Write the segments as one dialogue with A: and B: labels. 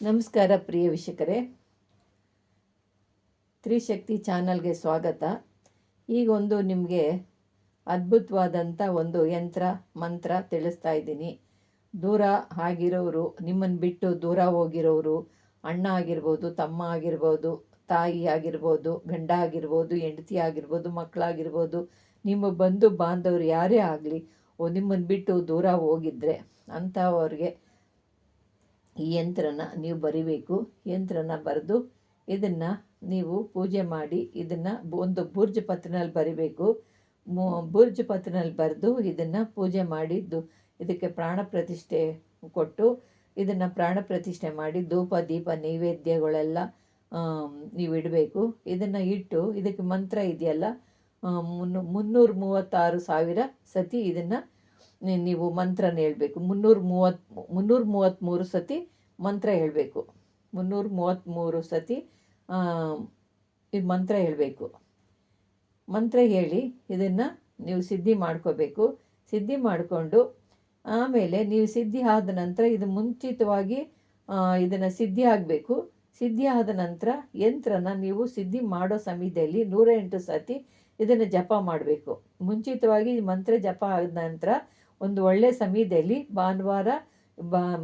A: ನಮಸ್ಕಾರ ಪ್ರಿಯ ವೀಕ್ಷಕರೇ, ತ್ರಿಶಕ್ತಿ ಚಾನಲ್ಗೆ ಸ್ವಾಗತ. ಈಗೊಂದು ನಿಮಗೆ ಅದ್ಭುತವಾದಂಥ ಒಂದು ಯಂತ್ರ ಮಂತ್ರ ತಿಳಿಸ್ತಾ ಇದ್ದೀನಿ. ದೂರ ಆಗಿರೋರು, ನಿಮ್ಮನ್ನು ಬಿಟ್ಟು ದೂರ ಹೋಗಿರೋರು, ಅಣ್ಣ ಆಗಿರ್ಬೋದು, ತಮ್ಮ ಆಗಿರ್ಬೋದು, ತಾಯಿ ಆಗಿರ್ಬೋದು, ಗಂಡ ಆಗಿರ್ಬೋದು, ಹೆಂಡತಿ ಆಗಿರ್ಬೋದು, ಮಕ್ಕಳಾಗಿರ್ಬೋದು, ನಿಮ್ಮ ಬಂಧು ಬಾಂಧವರು ಯಾರೇ ಆಗಲಿ ನಿಮ್ಮನ್ನು ಬಿಟ್ಟು ದೂರ ಹೋಗಿದ್ರೆ ಅಂಥವ್ರಿಗೆ ಈ ಯಂತ್ರನ ನೀವು ಬರಿಬೇಕು. ಯಂತ್ರನ ಬರೆದು ಇದನ್ನು ನೀವು ಪೂಜೆ ಮಾಡಿ ಇದನ್ನು ಒಂದು ಬುರ್ಜ್ ಪತ್ರನಲ್ಲಿ ಬರಿಬೇಕು. ಬುರ್ಜ್ ಪತ್ರನಲ್ಲಿ ಬರೆದು ಇದನ್ನು ಪೂಜೆ ಮಾಡಿದ್ದು ಇದಕ್ಕೆ ಪ್ರಾಣ ಪ್ರತಿಷ್ಠೆ ಕೊಟ್ಟು ಇದನ್ನು ಪ್ರಾಣ ಪ್ರತಿಷ್ಠೆ ಮಾಡಿ ಧೂಪ ದೀಪ ನೈವೇದ್ಯಗಳೆಲ್ಲ ನೀವು ಇಡಬೇಕು. ಇದನ್ನು ಇಟ್ಟು ಇದಕ್ಕೆ ಮಂತ್ರ ಇದೆಯಲ್ಲ 336,000 ಸತಿ ಇದನ್ನು ನೀವು ಮಂತ್ರನ ಹೇಳಬೇಕು. 333 ಸತಿ ಮಂತ್ರ ಹೇಳಬೇಕು. 333 ಸತಿ ಇದು ಮಂತ್ರ ಹೇಳಬೇಕು. ಮಂತ್ರ ಹೇಳಿ ಇದನ್ನು ನೀವು ಸಿದ್ಧಿ ಮಾಡ್ಕೋಬೇಕು. ಸಿದ್ಧಿ ಮಾಡಿಕೊಂಡು ಆಮೇಲೆ ನೀವು ಸಿದ್ಧಿ ಆದ ನಂತರ ಇದು ಮುಂಚಿತವಾಗಿ ಇದನ್ನು ಸಿದ್ಧಿ ಆಗಬೇಕು. ಸಿದ್ಧಿ ಆದ ನಂತರ ಯಂತ್ರನ ನೀವು ಸಿದ್ಧಿ ಮಾಡೋ ಸಮಯದಲ್ಲಿ 108 ಸತಿ ಇದನ್ನು ಜಪ ಮಾಡಬೇಕು. ಮುಂಚಿತವಾಗಿ ಮಂತ್ರ ಜಪ ಆದ ನಂತರ ಒಂದು ಒಳ್ಳೆಯ ಸಮಯದಲ್ಲಿ ಭಾನುವಾರ,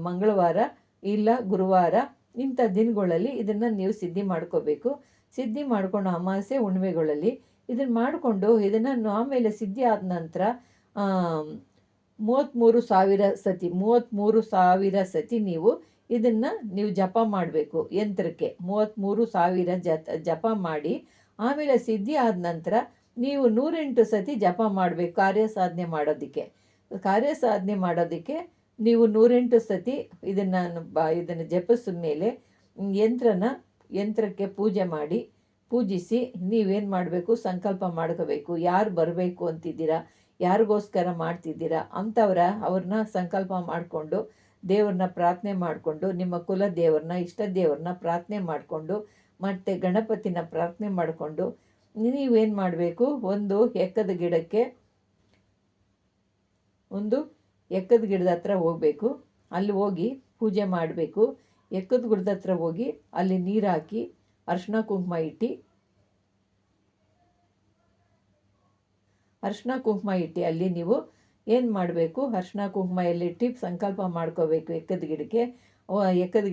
A: ಮಂಗಳವಾರ ಇಲ್ಲ ಗುರುವಾರ ಇಂಥ ದಿನಗಳಲ್ಲಿ ಇದನ್ನು ನೀವು ಸಿದ್ಧಿ ಮಾಡ್ಕೋಬೇಕು. ಸಿದ್ಧಿ ಮಾಡಿಕೊಂಡು ಅಮಾವಾಸ್ಯೆ ಹುಣ್ಣಿಮೆಗಳಲ್ಲಿ ಇದನ್ನು ಮಾಡಿಕೊಂಡು ಇದನ್ನು ಆಮೇಲೆ ಸಿದ್ಧಿ ಆದ ನಂತರ 33,000 ಸತಿ ನೀವು ಇದನ್ನು ಜಪ ಮಾಡಬೇಕು. ಯಂತ್ರಕ್ಕೆ 33,000 ಜಪ ಮಾಡಿ ಆಮೇಲೆ ಸಿದ್ಧಿ ಆದ ನಂತರ ನೀವು 108 ಸತಿ ಜಪ ಮಾಡಬೇಕು. ಕಾರ್ಯ ಸಾಧನೆ ಮಾಡೋದಕ್ಕೆ ನೀವು 108 ಸತಿ ಇದನ್ನು ಜಪಿಸಿದ ಮೇಲೆ ಯಂತ್ರಕ್ಕೆ ಪೂಜಿಸಿ ನೀವೇನು ಮಾಡಬೇಕು, ಸಂಕಲ್ಪ ಮಾಡ್ಕೋಬೇಕು. ಯಾರು ಬರಬೇಕು ಅಂತಿದ್ದೀರಾ, ಯಾರಿಗೋಸ್ಕರ ಮಾಡ್ತಿದ್ದೀರಾ ಅವ್ರನ್ನ ಸಂಕಲ್ಪ ಮಾಡಿಕೊಂಡು ದೇವ್ರನ್ನ ಪ್ರಾರ್ಥನೆ ಮಾಡಿಕೊಂಡು ನಿಮ್ಮ ಕುಲ ದೇವ್ರನ್ನ ಇಷ್ಟ ದೇವ್ರನ್ನ ಪ್ರಾರ್ಥನೆ ಮಾಡಿಕೊಂಡು ಮತ್ತು ಗಣಪತಿನ ಪ್ರಾರ್ಥನೆ ಮಾಡಿಕೊಂಡು ನೀವೇನು ಮಾಡಬೇಕು, ಒಂದು ಎಕ್ಕದ ಗಿಡದ ಹತ್ರ ಹೋಗಬೇಕು. ಅಲ್ಲಿ ಹೋಗಿ ಪೂಜೆ ಮಾಡಬೇಕು. ಎಕ್ಕದ ಗಿಡದ ಹತ್ರ ಹೋಗಿ ಅಲ್ಲಿ ನೀರು ಹಾಕಿ ಅರಿಶಿನ ಕುಂಕುಮ ಇಟ್ಟು ಅಲ್ಲಿ ನೀವು ಏನು ಮಾಡಬೇಕು, ಅರಿಶಿನ ಕುಂಕುಮ ಎಲ್ಲಿಟ್ಟು ಸಂಕಲ್ಪ ಮಾಡ್ಕೋಬೇಕು. ಎಕ್ಕದ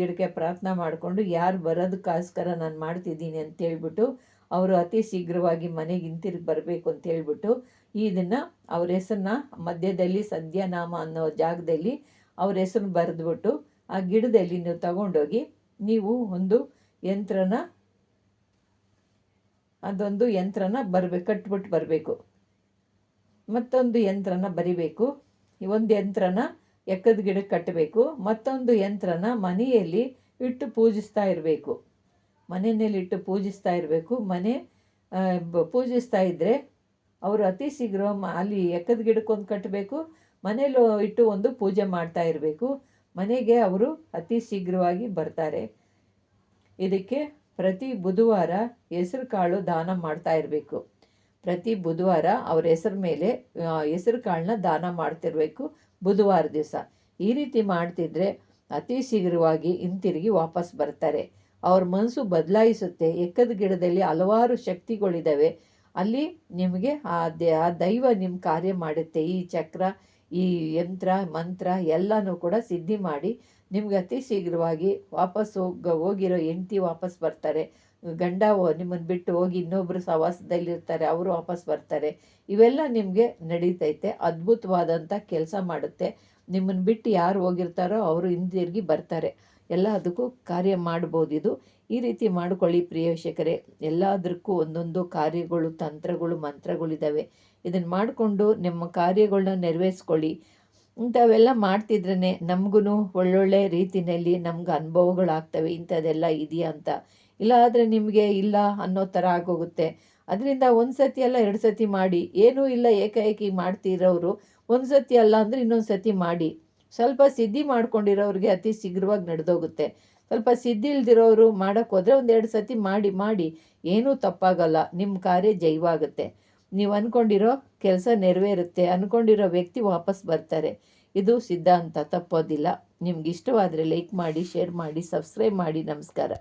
A: ಗಿಡಕ್ಕೆ ಪ್ರಾರ್ಥನೆ ಮಾಡಿಕೊಂಡು ಯಾರು ಬರೋದಕ್ಕೋಸ್ಕರ ನಾನು ಮಾಡ್ತಿದ್ದೀನಿ ಅಂತೇಳ್ಬಿಟ್ಟು ಅವರು ಅತಿ ಶೀಘ್ರವಾಗಿ ಮನೆಗೆ ಹಿಂತಿರುಗಿ ಬರಬೇಕು ಅಂತೇಳ್ಬಿಟ್ಟು ಇದನ್ನು ಅವ್ರ ಹೆಸರನ್ನ ಮಧ್ಯದಲ್ಲಿ ಸದ್ಯನಾಮ ಅನ್ನೋ ಜಾಗದಲ್ಲಿ ಅವ್ರ ಹೆಸರನ್ನ ಬರೆದ್ಬಿಟ್ಟು ಆ ಗಿಡದಲ್ಲಿ ನೀವು ತಗೊಂಡೋಗಿ ನೀವು ಒಂದು ಯಂತ್ರನ ಕಟ್ಬಿಟ್ಟು ಬರಬೇಕು. ಮತ್ತೊಂದು ಯಂತ್ರನ ಬರಿಬೇಕು. ಒಂದು ಯಂತ್ರನ ಎಕ್ಕದ ಗಿಡಕ್ಕೆ ಕಟ್ಟಬೇಕು. ಮತ್ತೊಂದು ಯಂತ್ರನ ಮನೆಯಲ್ಲಿ ಇಟ್ಟು ಪೂಜಿಸ್ತಾ ಇರಬೇಕು. ಮನೆ ಪೂಜಿಸ್ತಾ ಇದ್ದರೆ ಅವರು ಅತಿ ಶೀಘ್ರ ಅಲ್ಲಿ ಎಕ್ಕದ ಗಿಡಕ್ಕೊಂದು ಕಟ್ಟಬೇಕು, ಮನೇಲಿ ಇಟ್ಟು ಒಂದು ಪೂಜೆ ಮಾಡ್ತಾ ಇರಬೇಕು. ಮನೆಗೆ ಅವರು ಅತಿ ಶೀಘ್ರವಾಗಿ ಬರ್ತಾರೆ. ಇದಕ್ಕೆ ಪ್ರತಿ ಬುಧವಾರ ಹೆಸರು ಕಾಳು ದಾನ ಮಾಡ್ತಾ ಇರಬೇಕು. ಪ್ರತಿ ಬುಧವಾರ ಅವ್ರ ಹೆಸರು ಮೇಲೆ ಹೆಸರು ಕಾಳನ್ನ ದಾನ ಮಾಡ್ತಿರ್ಬೇಕು ಬುಧವಾರ ದಿವಸ. ಈ ರೀತಿ ಮಾಡ್ತಿದ್ರೆ ಅತಿ ಶೀಘ್ರವಾಗಿ ಹಿಂತಿರುಗಿ ವಾಪಸ್ ಬರ್ತಾರೆ. ಅವ್ರ ಮನಸ್ಸು ಬದಲಾಯಿಸುತ್ತೆ. ಎಕ್ಕದ ಗಿಡದಲ್ಲಿ ಹಲವಾರು ಶಕ್ತಿಗಳಿದ್ದಾವೆ. ಅಲ್ಲಿ ನಿಮಗೆ ಆ ದೈವ ನಿಮ್ಮ ಕಾರ್ಯ ಮಾಡುತ್ತೆ. ಈ ಚಕ್ರ, ಈ ಯಂತ್ರ ಮಂತ್ರ ಎಲ್ಲನೂ ಕೂಡ ಸಿದ್ಧಿ ಮಾಡಿ ನಿಮ್ಗೆ ಅತಿ ಶೀಘ್ರವಾಗಿ ವಾಪಸ್ ಹೋಗಿರೋ ಹೆಂಡತಿ ವಾಪಸ್ ಬರ್ತಾರೆ. ಗಂಡ ನಿಮ್ಮನ್ನು ಬಿಟ್ಟು ಹೋಗಿ ಇನ್ನೊಬ್ಬರು ಸಹವಾಸದಲ್ಲಿರ್ತಾರೆ, ಅವರು ವಾಪಸ್ ಬರ್ತಾರೆ. ಇವೆಲ್ಲ ನಿಮಗೆ ನಡೀತೈತೆ. ಅದ್ಭುತವಾದಂಥ ಕೆಲಸ ಮಾಡುತ್ತೆ. ನಿಮ್ಮನ್ನು ಬಿಟ್ಟು ಯಾರು ಹೋಗಿರ್ತಾರೋ ಅವರು ಹಿಂದಿರುಗಿ ಬರ್ತಾರೆ. ಎಲ್ಲದಕ್ಕೂ ಕಾರ್ಯ ಮಾಡ್ಬೋದು ಇದು. ಈ ರೀತಿ ಮಾಡ್ಕೊಳ್ಳಿ ಪ್ರಿಯ ವೀಕ್ಷಕರೇ. ಎಲ್ಲದಕ್ಕೂ ಒಂದೊಂದು ಕಾರ್ಯಗಳು, ತಂತ್ರಗಳು, ಮಂತ್ರಗಳಿದ್ದಾವೆ. ಇದನ್ನು ಮಾಡಿಕೊಂಡು ನಿಮ್ಮ ಕಾರ್ಯಗಳನ್ನ ನೆರವೇರಿಸ್ಕೊಳ್ಳಿ. ಇಂಥವೆಲ್ಲ ಮಾಡ್ತಿದ್ರೇ ನಮಗೂ ಒಳ್ಳೊಳ್ಳೆ ರೀತಿಯಲ್ಲಿ ನಮ್ಗೆ ಅನುಭವಗಳಾಗ್ತವೆ. ಇಂಥದ್ದೆಲ್ಲ ಇದೆಯಾ ಅಂತ. ಇಲ್ಲ ಆದರೆ ನಿಮಗೆ ಇಲ್ಲ ಅನ್ನೋ ಥರ ಆಗೋಗುತ್ತೆ. ಅದರಿಂದ ಒಂದು ಸತಿ ಅಲ್ಲ 2 ಸತಿ ಮಾಡಿ. ಏನೂ ಇಲ್ಲ ಏಕಾಏಕಿ ಮಾಡ್ತಿರೋರು ಒಂದು ಸತಿ ಅಲ್ಲ ಅಂದರೆ ಇನ್ನೊಂದು ಸತಿ ಮಾಡಿ. ಸ್ವಲ್ಪ ಸಿದ್ಧಿ ಮಾಡ್ಕೊಂಡಿರೋರಿಗೆ ಅತಿ ಶೀಘ್ರವಾಗಿ ನಡೆದೋಗುತ್ತೆ. ಸ್ವಲ್ಪ ಸಿದ್ಧಿ ಇಲ್ದಿರೋರು ಮಾಡೋಕ್ಕೆ ಹೋದರೆ 1-2 ಸತಿ ಮಾಡಿ ಏನೂ ತಪ್ಪಾಗಲ್ಲ. ನಿಮ್ಮ ಕಾರ್ಯ ಜಯವಾಗುತ್ತೆ. ನೀವು ಅಂದ್ಕೊಂಡಿರೋ ಕೆಲಸ ನೆರವೇರುತ್ತೆ. ಅಂದ್ಕೊಂಡಿರೋ ವ್ಯಕ್ತಿ ವಾಪಸ್ ಬರ್ತಾರೆ. ಇದು ಸಿದ್ಧಾಂತ, ತಪ್ಪೋದಿಲ್ಲ. ನಿಮ್ಗೆ ಇಷ್ಟವಾದರೆ ಲೈಕ್ ಮಾಡಿ, ಶೇರ್ ಮಾಡಿ, ಸಬ್ಸ್ಕ್ರೈಬ್ ಮಾಡಿ. ನಮಸ್ಕಾರ.